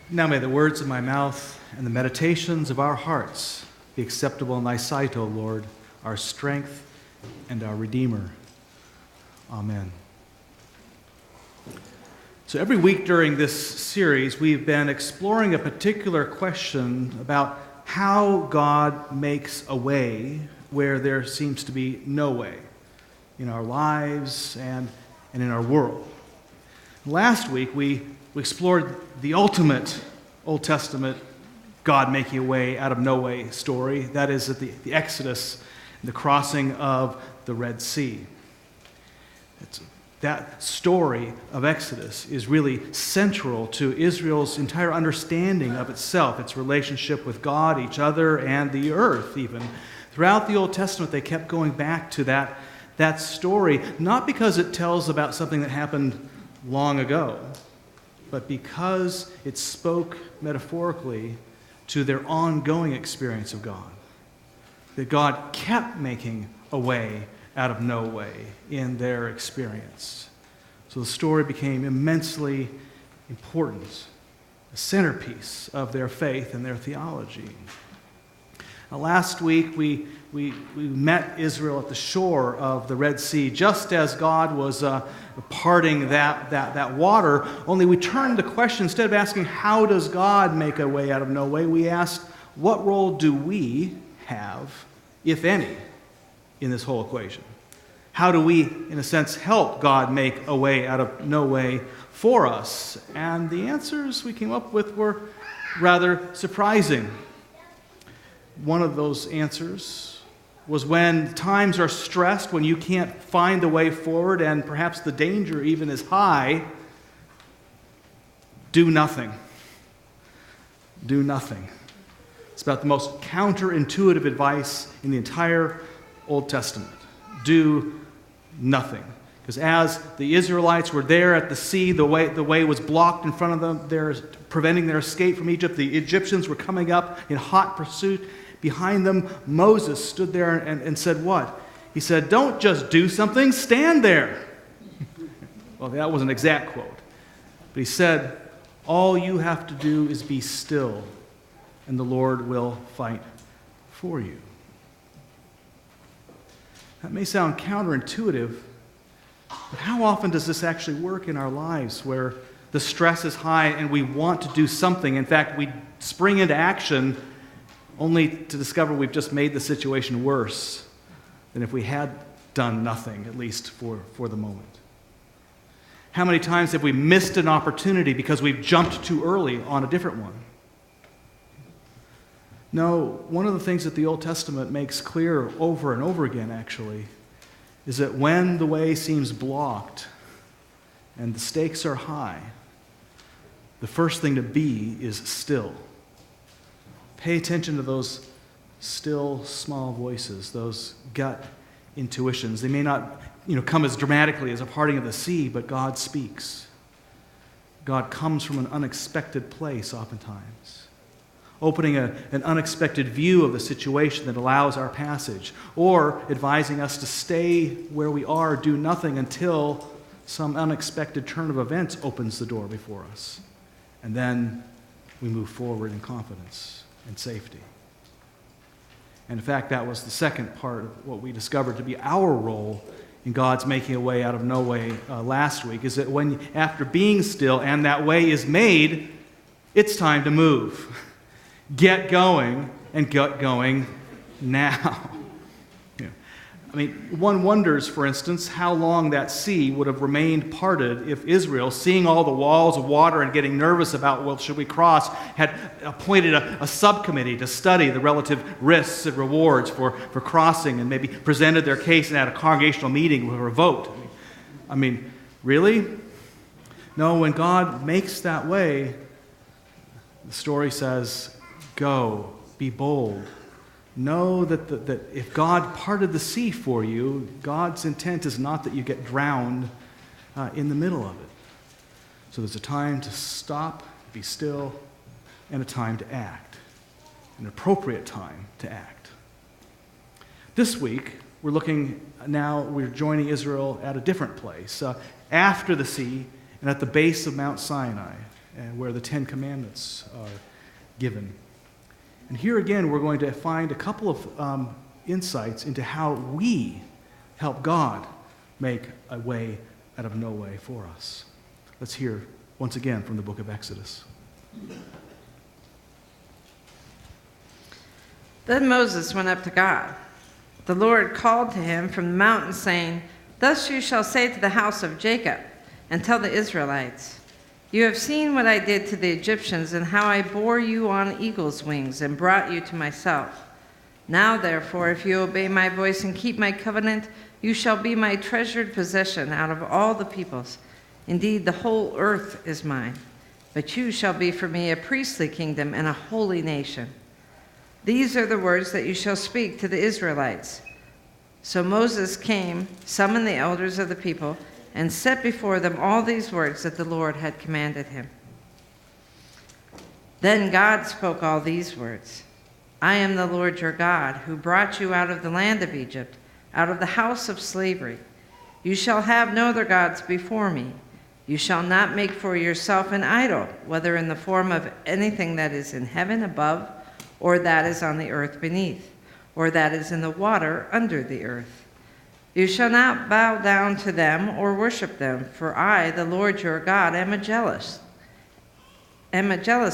Now may the words of my mouth and the meditations of our hearts be acceptable in thy sight, O Lord, our strength and our Redeemer. Amen. So every week during this series, we've been exploring a particular question about how God makes a way where there seems to be no way in our lives and in our world. Last week, we explored the ultimate Old Testament God making a way out of no way story. That is the Exodus, the crossing of the Red Sea. That story of Exodus is really central to Israel's entire understanding of itself, its relationship with God, each other, and the earth even. Throughout the Old Testament, they kept going back to that story, not because it tells about something that happened long ago, but because it spoke metaphorically to their ongoing experience of God. That God kept making a way out of no way in their experience. So the story became immensely important, a centerpiece of their faith and their theology. Now, last week, we met Israel at the shore of the Red Sea, just as God was parting that water, only we turned the question, instead of asking, how does God make a way out of no way, we asked, what role do we have, if any, in this whole equation? How do we, in a sense, help God make a way out of no way for us? And the answers we came up with were rather surprising. One of those answers was when times are stressed, when you can't find the way forward and perhaps the danger even is high, do nothing. Do nothing. It's about the most counterintuitive advice in the entire Old Testament. Do nothing. Because as the Israelites were there at the sea, the way was blocked in front of them, preventing their escape from Egypt. The Egyptians were coming up in hot pursuit. Behind them, Moses stood there and said what? He said, don't just do something, stand there. Well, that was an exact quote. But he said, all you have to do is be still, and the Lord will fight for you. That may sound counterintuitive, but how often does this actually work in our lives where the stress is high and we want to do something? In fact, we spring into action only to discover we've just made the situation worse than if we had done nothing, at least for the moment. How many times have we missed an opportunity because we've jumped too early on a different one? No, one of the things that the Old Testament makes clear over and over again, actually, is that when the way seems blocked and the stakes are high, the first thing to be is still. Pay attention to those still, small voices, those gut intuitions. They may not, come as dramatically as a parting of the sea, but God speaks. God comes from an unexpected place oftentimes, opening an unexpected view of the situation that allows our passage, or advising us to stay where we are, do nothing until some unexpected turn of events opens the door before us. And then we move forward in confidence and safety. And in fact, that was the second part of what we discovered to be our role in God's making a way out of no way last week, is that when, after being still and that way is made, it's time to move. Get going, and get going now. One wonders, for instance, how long that sea would have remained parted if Israel, seeing all the walls of water and getting nervous about, well, should we cross, had appointed a subcommittee to study the relative risks and rewards for crossing and maybe presented their case and had a congregational meeting with a vote. Really? No, when God makes that way, the story says, go, be bold. Know that if God parted the sea for you, God's intent is not that you get drowned in the middle of it. So there's a time to stop, be still, and a time to act, an appropriate time to act. This week, we're joining Israel at a different place, after the sea and at the base of Mount Sinai. and where the Ten Commandments are given. And here again, we're going to find a couple of insights into how we help God make a way out of no way for us. Let's hear once again from the book of Exodus. Then Moses went up to God. The Lord called to him from the mountain, saying, "Thus you shall say to the house of Jacob, and tell the Israelites, you have seen what I did to the Egyptians, and how I bore you on eagle's wings and brought you to myself. Now, therefore, if you obey my voice and keep my covenant, you shall be my treasured possession out of all the peoples. Indeed, the whole earth is mine. But you shall be for me a priestly kingdom and a holy nation. These are the words that you shall speak to the Israelites." So Moses came, summoned the elders of the people, and set before them all these words that the Lord had commanded him. Then God spoke all these words. "I am the Lord your God, who brought you out of the land of Egypt, out of the house of slavery. You shall have no other gods before me. You shall not make for yourself an idol, whether in the form of anything that is in heaven above, or that is on the earth beneath, or that is in the water under the earth. You shall not bow down to them or worship them, for I, the Lord your God, am a jealous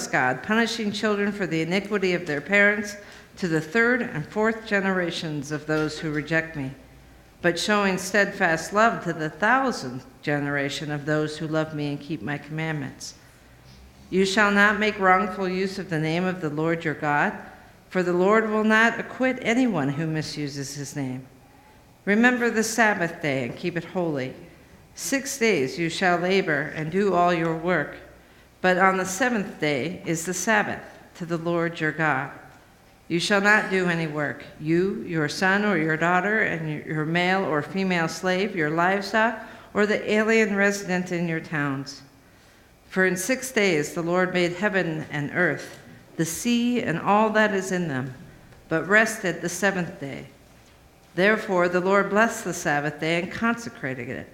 God, punishing children for the iniquity of their parents to the third and fourth generations of those who reject me, but showing steadfast love to the 1,000th generation of those who love me and keep my commandments. You shall not make wrongful use of the name of the Lord your God, for the Lord will not acquit anyone who misuses his name. Remember the Sabbath day and keep it holy. 6 days you shall labor and do all your work, but on the seventh day is the Sabbath to the Lord your God. You shall not do any work, you, your son or your daughter, and your male or female slave, your livestock, or the alien resident in your towns. For in 6 days the Lord made heaven and earth, the sea and all that is in them, but rested the seventh day. Therefore the Lord blessed the Sabbath day and consecrated it.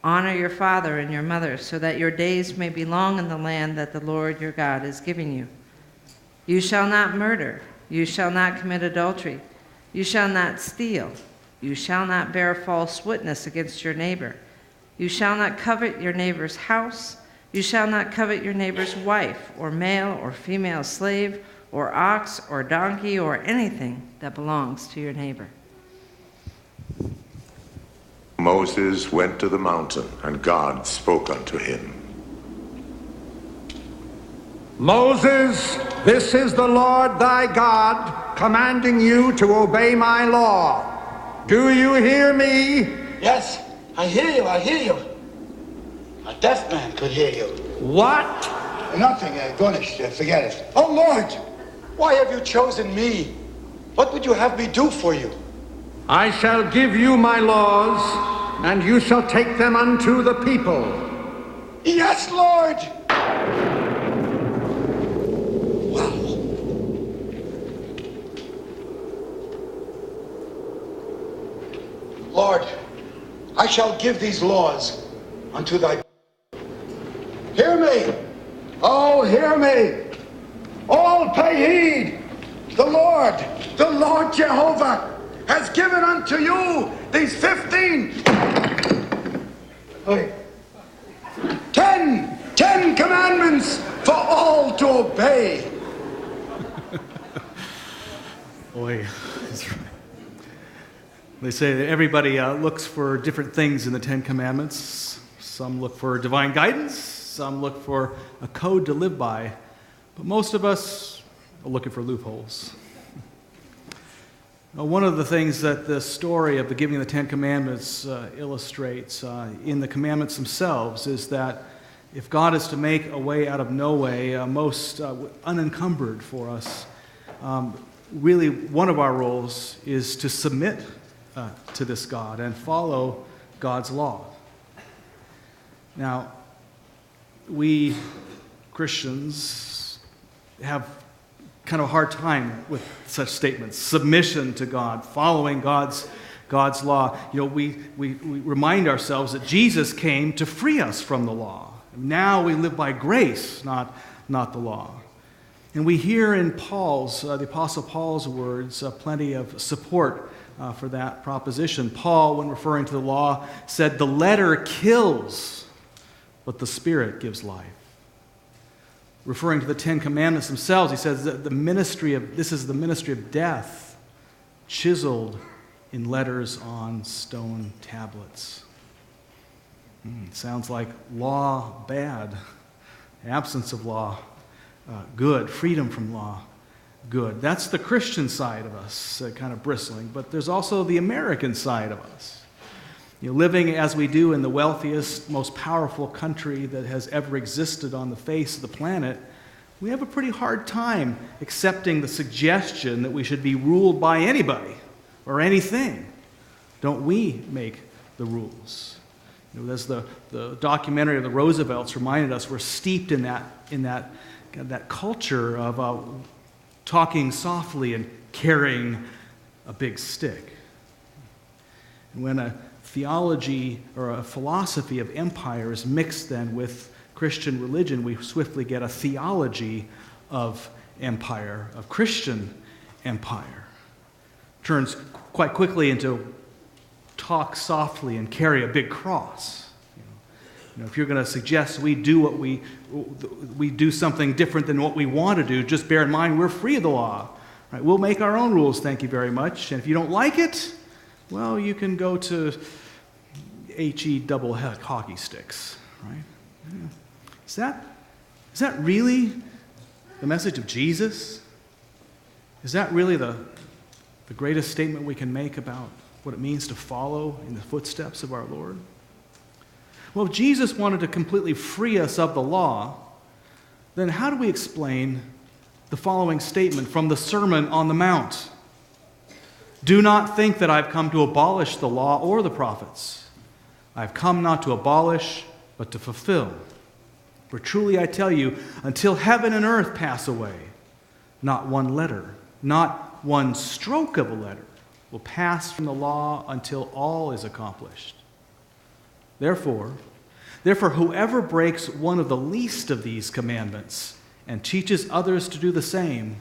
Honor your father and your mother, so that your days may be long in the land that the Lord your God is giving you. You shall not murder. You shall not commit adultery. You shall not steal. You shall not bear false witness against your neighbor. You shall not covet your neighbor's house. You shall not covet your neighbor's wife, or male or female slave, or ox or donkey, or anything that belongs to your neighbor. Moses went to the mountain, and God spoke unto him. Moses, this is the Lord thy God, commanding you to obey my law. Do you hear me? Yes, I hear you. A deaf man could hear you. What? Nothing, Gonish, forget it. Oh, Lord, why have you chosen me? What would you have me do for you? I shall give you my laws, and you shall take them unto the people. Yes, Lord! Wow. Lord, I shall give these laws unto thy... Hear me! Oh, hear me! All pay heed! The Lord Jehovah, has given unto you these 10 commandments for all to obey. Boy, that's right. They say that everybody looks for different things in the Ten Commandments. Some look for divine guidance, some look for a code to live by, but most of us are looking for loopholes. One of the things that the story of the giving of the Ten Commandments illustrates in the commandments themselves is that if God is to make a way out of no way, most unencumbered for us, really one of our roles is to submit to this God and follow God's law. Now, we Christians have kind of a hard time with such statements. Submission to God, following God's law. You know, we remind ourselves that Jesus came to free us from the law. Now we live by grace, not the law. And we hear in the Apostle Paul's words, plenty of support for that proposition. Paul, when referring to the law, said, "The letter kills, but the Spirit gives life." Referring to the Ten Commandments themselves, he says that this is the ministry of death, chiseled in letters on stone tablets. Sounds like law bad, absence of law good, freedom from law good. That's the Christian side of us, kind of bristling. But there's also the American side of us. Living as we do in the wealthiest, most powerful country that has ever existed on the face of the planet, we have a pretty hard time accepting the suggestion that we should be ruled by anybody or anything. Don't we make the rules? As the documentary of the Roosevelts reminded us, we're steeped in that culture of talking softly and carrying a big stick. And when a theology or a philosophy of empire is mixed then with Christian religion, we swiftly get a theology of empire, of Christian empire. Turns quite quickly into talk softly and carry a big cross. If you're going to suggest we do something different than what we want to do, just bear in mind we're free of the law. Right? We'll make our own rules, thank you very much. And if you don't like it, well, you can go to HE double hockey sticks. Right? Yeah. Is that really the message of Jesus? Is that really the greatest statement we can make about what it means to follow in the footsteps of our Lord? Well, if Jesus wanted to completely free us of the law, then how do we explain the following statement from the Sermon on the Mount? "Do not think that I've come to abolish the law or the prophets. I've come not to abolish, but to fulfill. For truly I tell you, until heaven and earth pass away, not one letter, not one stroke of a letter will pass from the law until all is accomplished. Therefore, whoever breaks one of the least of these commandments and teaches others to do the same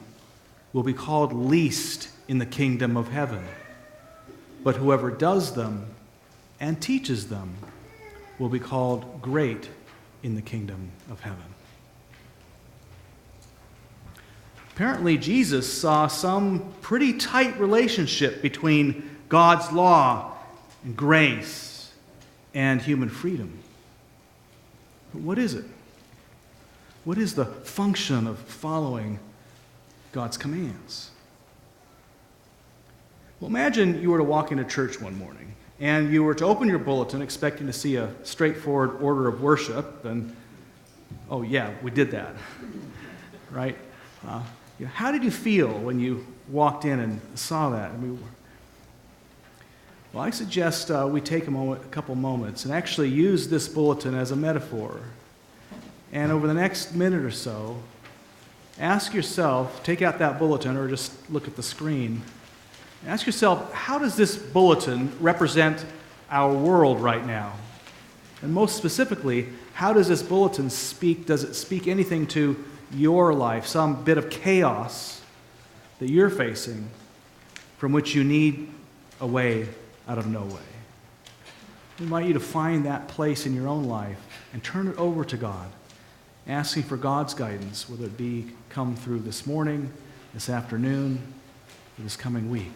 will be called least in the kingdom of heaven. But whoever does them and teaches them will be called great in the kingdom of heaven." Apparently, Jesus saw some pretty tight relationship between God's law and grace and human freedom. But what is it? What is the function of following God's commands? Well, imagine you were to walk into church one morning and you were to open your bulletin expecting to see a straightforward order of worship, and, oh yeah, we did that, right? How did you feel when you walked in and saw that? Well, I suggest we take a couple moments and actually use this bulletin as a metaphor. And over the next minute or so, ask yourself, take out that bulletin or just look at the screen. Ask yourself, how does this bulletin represent our world right now? And most specifically, how does this bulletin speak? Does it speak anything to your life, some bit of chaos that you're facing from which you need a way out of no way? We invite you to find that place in your own life and turn it over to God, asking for God's guidance, whether it be come through this morning, this afternoon, or this coming week.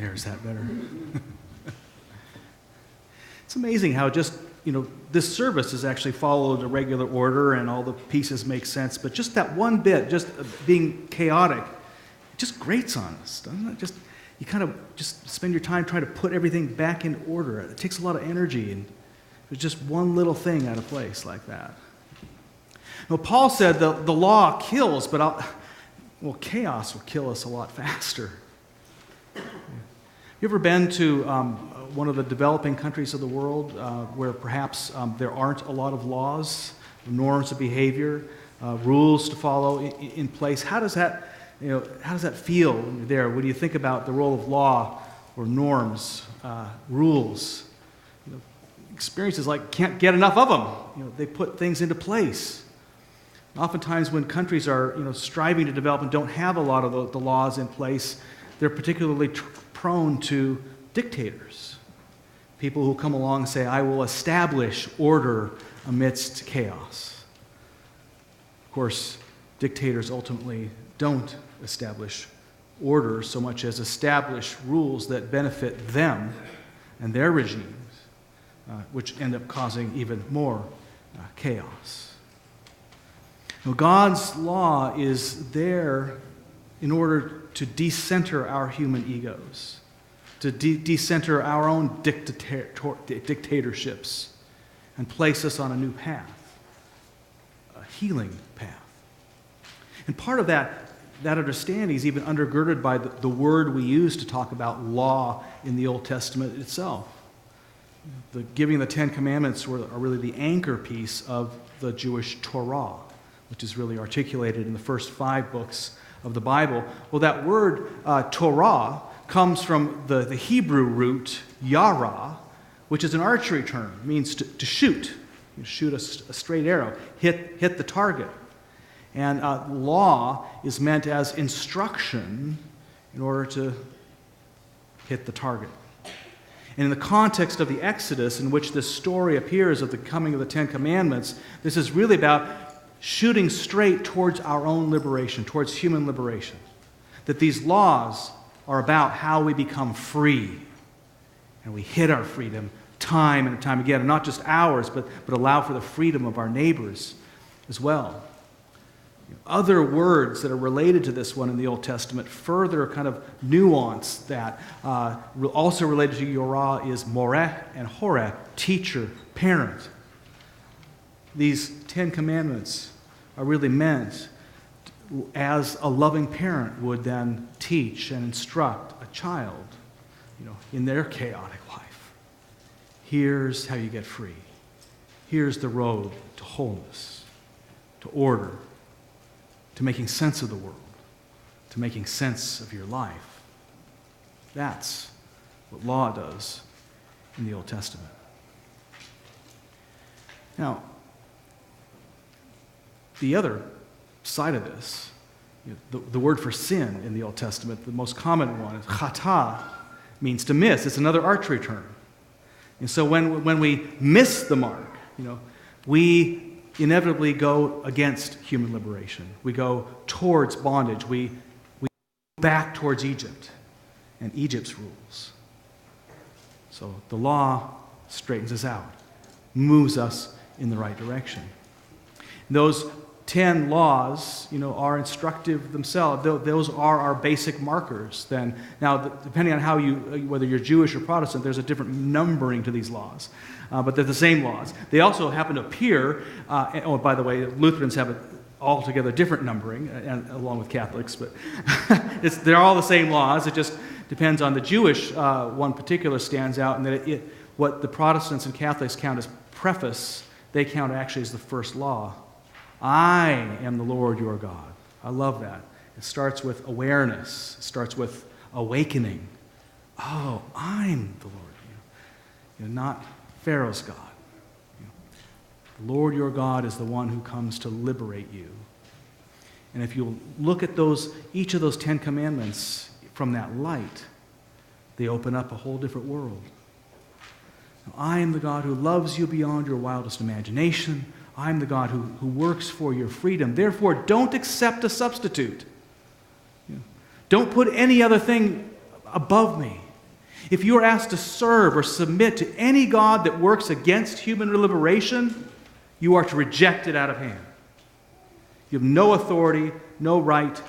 There's that better. It's amazing how just, this service has actually followed a regular order and all the pieces make sense, but just that one bit, just being chaotic, it just grates on us, doesn't it? You kind of just spend your time trying to put everything back in order. It takes a lot of energy, and there's just one little thing out of place like that. Now, Paul said the law kills, but chaos will kill us a lot faster. You ever been to one of the developing countries of the world where perhaps there aren't a lot of laws, norms of behavior, rules to follow in place? How does that feel when you're there? When you think about the role of law or norms, rules, experiences like can't get enough of them. They put things into place. Oftentimes, when countries are striving to develop and don't have a lot of the laws in place, they're particularly prone to dictators. People who come along and say, I will establish order amidst chaos. Of course, dictators ultimately don't establish order so much as establish rules that benefit them and their regimes, which end up causing even more chaos. Now, God's law is there in order to decenter our human egos, to decenter our own dictatorships, and place us on a new path, a healing path. And part of that understanding is even undergirded by the word we use to talk about law in the Old Testament itself. The giving of the Ten Commandments are really the anchor piece of the Jewish Torah, which is really articulated in the first 5 books of the Bible. Well, that word Torah comes from the Hebrew root yara, which is an archery term. It means to shoot. You shoot a straight arrow, hit the target. And law is meant as instruction in order to hit the target. And in the context of the Exodus, in which this story appears of the coming of the Ten Commandments, this is really about shooting straight towards our own liberation, towards human liberation. That these laws are about how we become free. And we hit our freedom time and time again, and not just ours, but allow for the freedom of our neighbors as well. Other words that are related to this one in the Old Testament further kind of nuance that. Also related to Yorah is moreh and horeh, teacher, parent. These 10 Commandments are really meant as a loving parent would then teach and instruct a child, in their chaotic life. Here's how you get free. Here's the road to wholeness, to order, to making sense of the world, to making sense of your life. That's what law does in the Old Testament. Now, the other side of this, the word for sin in the Old Testament, the most common one is chata, means to miss. It's another archery term. And so when we miss the mark, we inevitably go against human liberation. We go towards bondage. We go back towards Egypt and Egypt's rules. So the law straightens us out, moves us in the right direction. Those 10 laws, are instructive themselves. Those are our basic markers. Then, now, depending on whether you're Jewish or Protestant, there's a different numbering to these laws, but they're the same laws. They also happen to appear. By the way, Lutherans have an altogether different numbering, along with Catholics, but they're all the same laws. It just depends on the Jewish one. Particular stands out, in that what the Protestants and Catholics count as preface, they count actually as the first law. I am the Lord your God. I love that. It starts with awareness. It starts with awakening. Oh, I'm the Lord. Not Pharaoh's God. The Lord your God is the one who comes to liberate you. And if you look at each of those 10 commandments from that light, they open up a whole different world. I am the God who loves you beyond your wildest imagination. I'm the God who works for your freedom. Therefore, don't accept a substitute. Don't put any other thing above me. If you are asked to serve or submit to any god that works against human liberation, you are to reject it out of hand. You have no authority, no right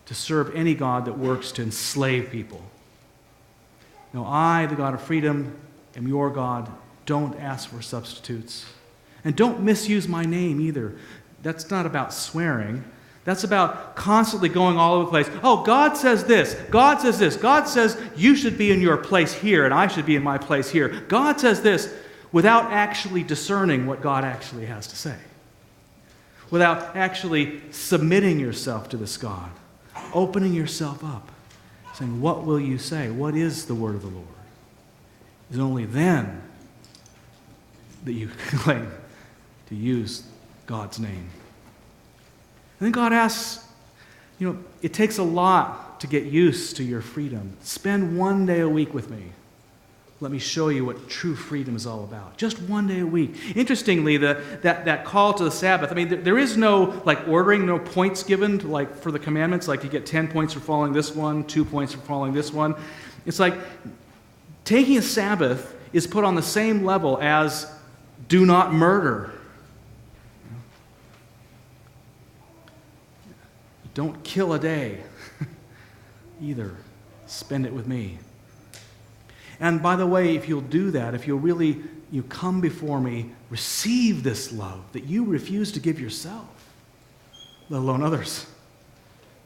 to serve any god that works to enslave people. No, I, the God of freedom, am your God. Don't ask for substitutes. And don't misuse my name either. That's not about swearing. That's about constantly going all over the place. Oh, God says this. God says this. God says you should be in your place here and I should be in my place here. God says this without actually discerning what God actually has to say. Without actually submitting yourself to this God. Opening yourself up. Saying, what will you say? What is the word of the Lord? It's only then that you claim to use God's name. And then God asks, it takes a lot to get used to your freedom. Spend one day a week with me. Let me show you what true freedom is all about. Just one day a week. Interestingly, that call to the Sabbath, there is no ordering, no points given for the commandments, like you get 10 points for following this one, 2 points for following this one. It's like taking a Sabbath is put on the same level as do not murder. Don't kill a day either. Spend it with me. And by the way, if you'll do that, if you'll really come before me, receive this love that you refuse to give yourself, let alone others.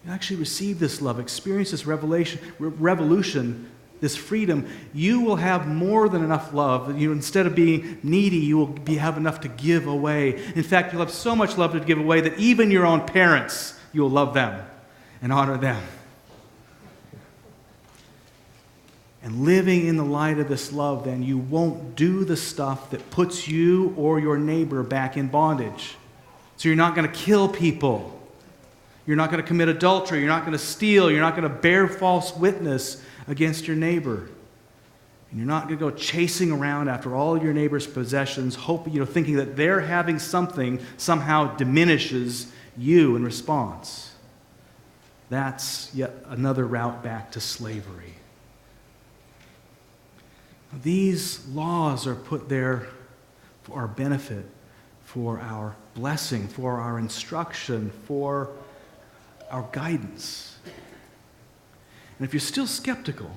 You actually receive this love, experience this revolution, this freedom. You will have more than enough love. Instead of being needy, you will have enough to give away. In fact, you'll have so much love to give away that even your own parents, you'll love them and honor them. And living in the light of this love, then, you won't do the stuff that puts you or your neighbor back in bondage. So you're not going to kill people. You're not going to commit adultery. You're not going to steal. You're not going to bear false witness against your neighbor. And you're not going to go chasing around after all your neighbor's possessions, thinking that they're having something somehow diminishes you in response. That's yet another route back to slavery. These laws are put there for our benefit, for our blessing, for our instruction, for our guidance. And if you're still skeptical,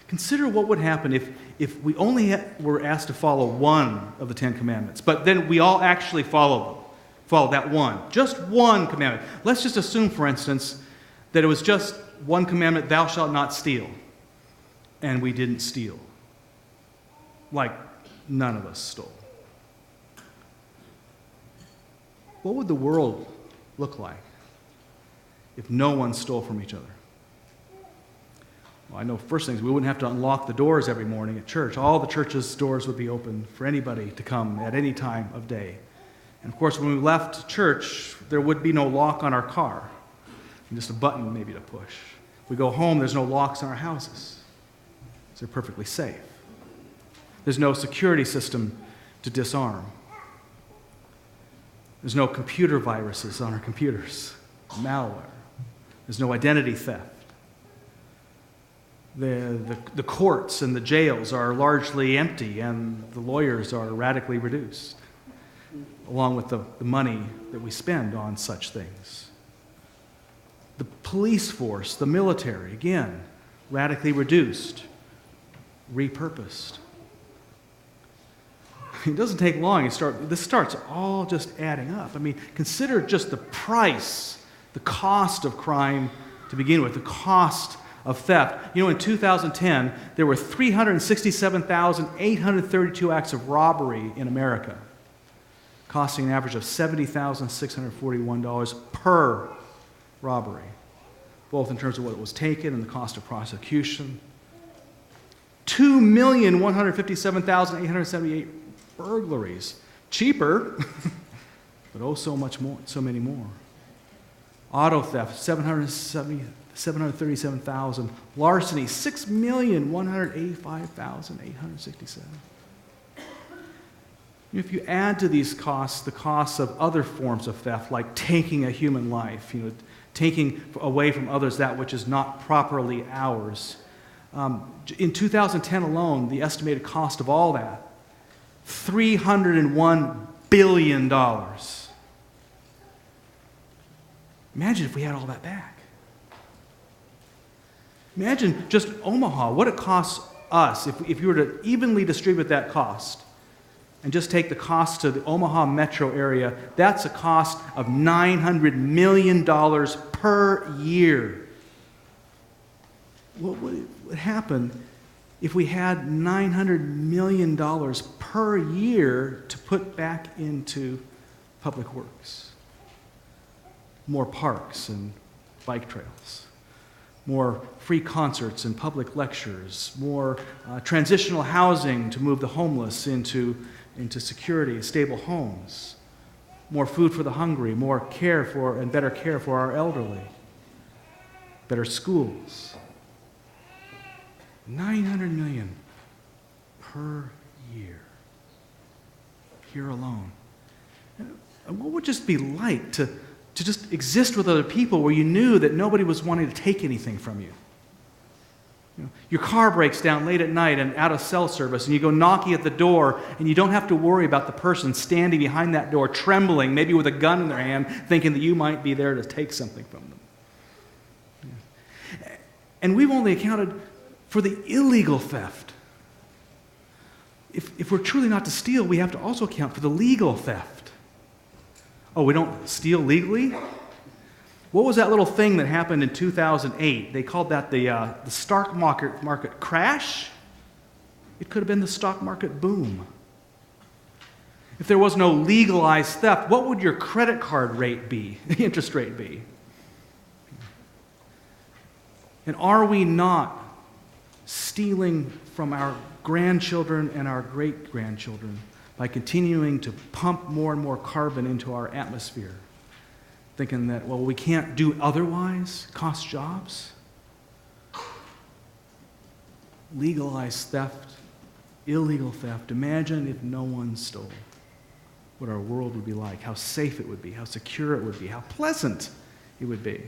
consider what would happen if we only were asked to follow one of the 10 commandments, but then we all actually follow that one. Just one commandment. Let's just assume, for instance, that it was just one commandment, thou shalt not steal, and we didn't steal. Like none of us stole. What would the world look like if no one stole from each other? Well, I know first things, we wouldn't have to unlock the doors every morning at church. All the church's doors would be open for anybody to come at any time of day. And of course, when we left church, there would be no lock on our car. Just a button maybe to push. If we go home, there's no locks on our houses. So they're perfectly safe. There's no security system to disarm. There's no computer viruses on our computers, malware. There's no identity theft. The courts and the jails are largely empty, and the lawyers are radically reduced, along with the money that we spend on such things. The police force, the military, again, radically reduced, repurposed. It doesn't take long. This starts all just adding up. Consider just the price, the cost of crime to begin with, the cost of theft. In 2010, there were 367,832 acts of robbery in America, costing an average of $70,641 per robbery, both in terms of what was taken and the cost of prosecution. 2,157,878 burglaries. Cheaper, but oh so much more, so many more. Auto theft, 737,000. Larceny, 6,185,867. If you add to these costs the costs of other forms of theft, like taking a human life, taking away from others that which is not properly ours, In 2010 alone, the estimated cost of all that, $301 billion. Imagine if we had all that back. Imagine just Omaha, what it costs us if you were to evenly distribute that cost and just take the cost to the Omaha metro area. That's a cost of $900 million per year. What would happen if we had $900 million per year to put back into public works? More parks and bike trails, more free concerts and public lectures, more transitional housing to move the homeless into security, stable homes, more food for the hungry, more care for and better care for our elderly, better schools. 900 million per year, here alone. What would it just be like to just exist with other people where you knew that nobody was wanting to take anything from you? Your car breaks down late at night and out of cell service, and you go knocking at the door, and you don't have to worry about the person standing behind that door, trembling, maybe with a gun in their hand, thinking that you might be there to take something from them. And we've only accounted for the illegal theft. If we're truly not to steal, we have to also account for the legal theft. Oh, we don't steal legally? What was that little thing that happened in 2008? They called that the stock market crash. It could have been the stock market boom. If there was no legalized theft, what would your credit card rate be, the interest rate be? And are we not stealing from our grandchildren and our great-grandchildren by continuing to pump more and more carbon into our atmosphere, thinking that, well, we can't do otherwise, cost jobs? Legalized theft, illegal theft. Imagine if no one stole, what our world would be like, how safe it would be, how secure it would be, how pleasant it would be.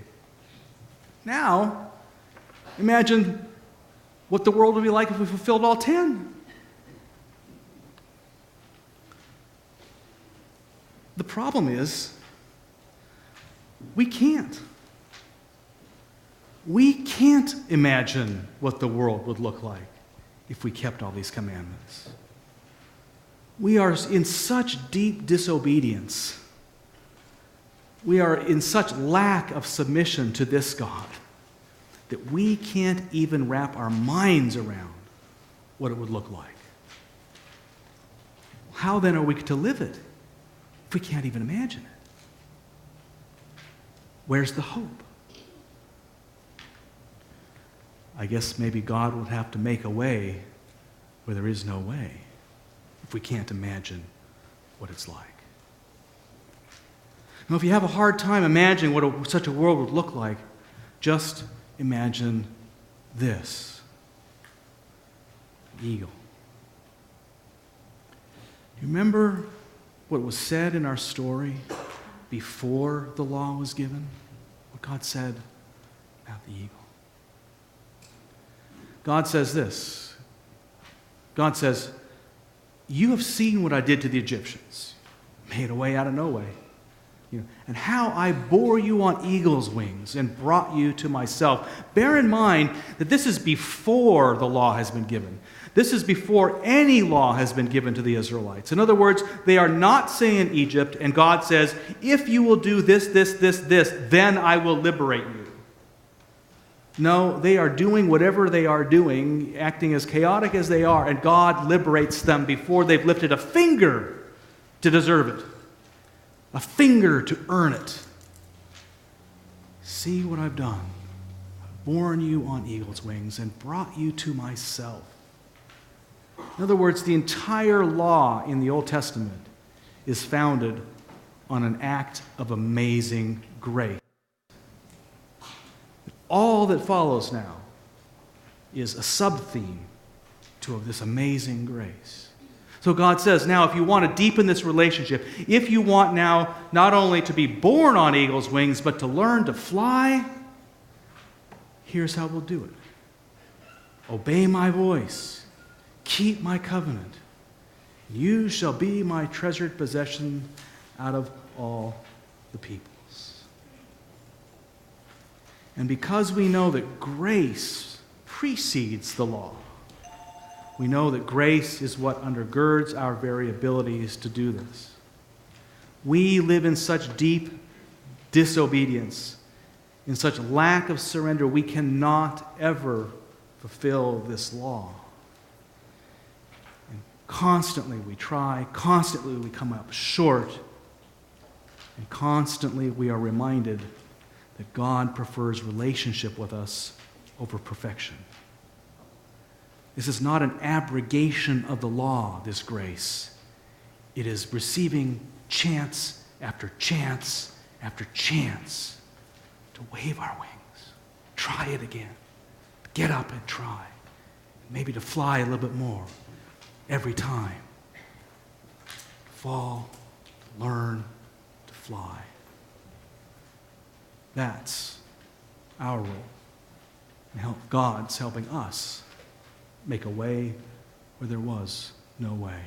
Now, imagine what the world would be like if we fulfilled all 10. The problem is, we can't. We can't imagine what the world would look like if we kept all these commandments. We are in such deep disobedience. We are in such lack of submission to this God that we can't even wrap our minds around what it would look like. How then are we to live it if we can't even imagine it? Where's the hope? I guess maybe God would have to make a way where there is no way if we can't imagine what it's like. Now, if you have a hard time imagining what such a world would look like, just imagine this. An eagle. Do you remember what was said in our story before the law was given? What God said about the eagle. God says this. God says, you have seen what I did to the Egyptians. Made a way out of no way. And how I bore you on eagle's wings and brought you to myself. Bear in mind that this is before the law has been given. This is before any law has been given to the Israelites. In other words, they are not saying Egypt, and God says, if you will do this, then I will liberate you. No, they are doing whatever they are doing, acting as chaotic as they are, and God liberates them before they've lifted a finger to deserve it. A finger to earn it. See what I've done. I've borne you on eagle's wings and brought you to myself. In other words, the entire law in the Old Testament is founded on an act of amazing grace. All that follows now is a sub-theme to this amazing grace. So God says, now if you want to deepen this relationship, if you want now not only to be born on eagle's wings, but to learn to fly, here's how we'll do it. obey my voice, keep my covenant. You shall be my treasured possession out of all the peoples. And because we know that grace precedes the law, we know that grace is what undergirds our very abilities to do this. We live in such deep disobedience, in such lack of surrender, we cannot ever fulfill this law. And constantly we try, constantly we come up short, and constantly we are reminded that God prefers relationship with us over perfection. This is not an abrogation of the law, this grace. It is receiving chance after chance after chance to wave our wings. Try it again. Get up and try. Maybe to fly a little bit more every time. Fall, learn to fly. That's our role. And God's helping us make a way where there was no way.